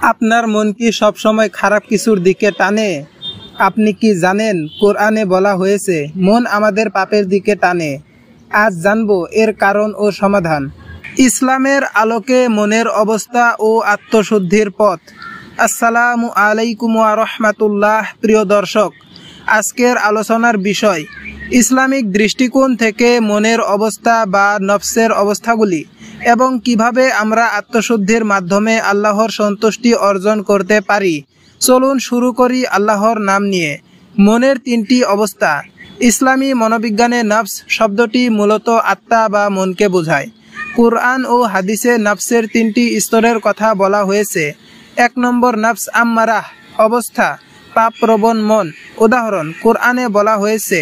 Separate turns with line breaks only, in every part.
আপনার মন কি সবসময় খারাপ কিছুর দিকে টানে? আপনি কি জানেন কোরআনে বলা হয়েছে মন আমাদের পাপের দিকে টানে। আজ জানবো এর কারণ ও সমাধান। ইসলামের আলোকে মনের অবস্থা ও আত্মশুদ্ধির পথ। আসসালামু আলাইকুম ওয়া রাহমাতুল্লাহ। প্রিয় দর্শক, আজকের আলোচনার বিষয় ইসলামিক দৃষ্টিকোণ থেকে মনের অবস্থা বা নফসের অবস্থাগুলি এবং কিভাবে আমরা আত্মশুদ্ধির মাধ্যমে আল্লাহর সন্তুষ্টি অর্জন করতে পারি। চলুন শুরু করি আল্লাহর নাম নিয়ে। মনের তিনটি অবস্থা। ইসলামী মনোবিজ্ঞানে নফস শব্দটি মূলত আত্মা বা মনকে বোঝায়। কুরআন ও হাদিসে নফসের তিনটি স্তরের কথা বলা হয়েছে। 1 নম্বর নফস আম্মারাহ অবস্থা, পাপপ্রবণ মন। উদাহরণ, কোরআনে বলা হয়েছে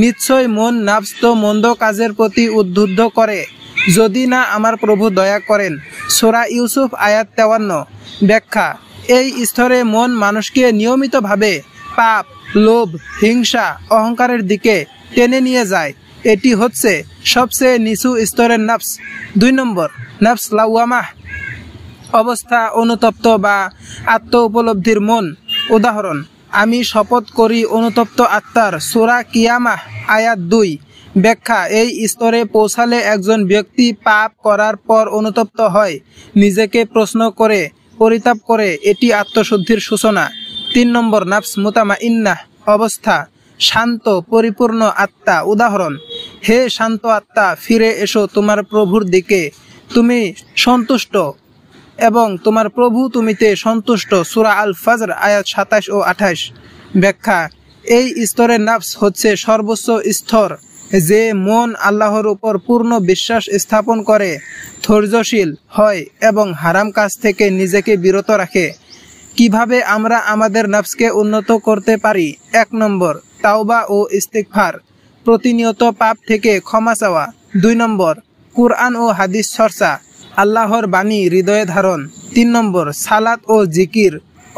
নিশ্চয় মন নফস তো মন্দ কাজের প্রতি উদ্বুদ্ধ করে, যদি না আমার প্রভু দয়া করেন। সূরা ইউসুফ আয়াত 53। ব্যাখ্যা, এই স্তরে মন মানুষকে নিয়মিতভাবে পাপ, লোভ, হিংসা, অহংকারের দিকে টেনে নিয়ে যায়। এটি হচ্ছে সবচেয়ে নিচু স্তরের নফস। 2 নম্বর নফস লাওয়ামাহ অবস্থা, অনুতপ্ত বা আত্ম উপলব্ধির মন। উদাহরণ, আমি শপথ করি অনুতপ্ত আত্মার। সূরা কিয়ামাহ আয়াত 2। ব্যাখ্যা, এই স্তরে পৌঁছালে একজন ব্যক্তি পাপ করার পর অনুতপ্ত হয়, নিজেকে প্রশ্ন করে, পরিতাপ করে। এটি আত্মশুদ্ধির সূচনা। 3 নম্বর নফস মুতামাইন্নাহ অবস্থা, শান্ত পরিপূর্ণ আত্মা। উদাহরণ, হে শান্ত আত্মা, ফিরে এসো তোমার প্রভুর দিকে, তুমি সন্তুষ্ট এবং তোমার প্রভু তুমিতে সন্তুষ্ট। সূরা আল ফজর আয়াত 27 ও 28। ব্যাখ্যা, এই স্তরের নফস হচ্ছে সর্বোচ্চ স্তর, যে মন আল্লাহর উপর পূর্ণ বিশ্বাস স্থাপন করে, ধৈর্যশীল হয় এবং হারাম কাজ থেকে নিজেকে বিরত রাখে। কিভাবে আমরা আমাদের নফসকে উন্নত করতে পারি? 1 নম্বর তাওবা ও ইস্তিগফার, প্রতিনিয়ত পাপ থেকে ক্ষমা চাওয়া। 2 নম্বর কুরআন ও হাদিস চর্চা, আল্লাহর বাণী হৃদয়ে ধারণ। 3 নম্বর সালাত ও জিকির,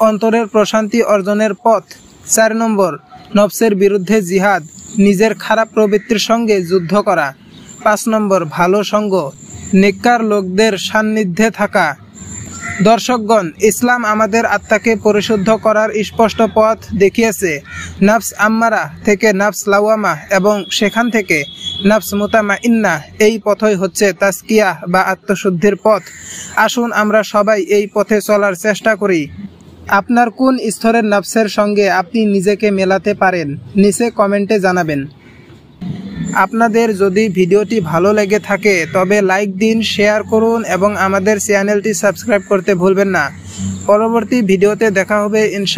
অন্তরের প্রশান্তি অর্জনের পথ। 4 নম্বর নফসের বিরুদ্ধে জিহাদ, নিজের খারাপ প্রবৃত্তির সঙ্গে যুদ্ধ করা। 5 নম্বর ভালো সঙ্গ, নেককার লোকদের সান্নিধ্যে থাকা। দর্শকগণ, ইসলাম আমাদের আত্মাকে পরিশুদ্ধ করার স্পষ্ট পথ দেখিয়েছে। নফস আম্মারা থেকে নফস লাওয়ামা এবং সেখান থেকে নফস মুতামাইন্নাহ। এই পথই হচ্ছে তাজকিয়াহ বা আত্মশুদ্ধির পথ। আসুন আমরা সবাই এই পথে চলার চেষ্টা করি। আপনার কোন স্তরের নফসের সঙ্গে আপনি নিজেকে মেলাতে পারেন? নিচে কমেন্টে জানাবেন। আপনাদের যদি ভিডিওটি ভালো লেগে থাকে তবে লাইক দিন, শেয়ার করুন এবং আমাদের চ্যানেলটি সাবস্ক্রাইব করতে ভুলবেন না। পরবর্তী ভিডিওতে দেখা হবে ইনশাআল্লাহ।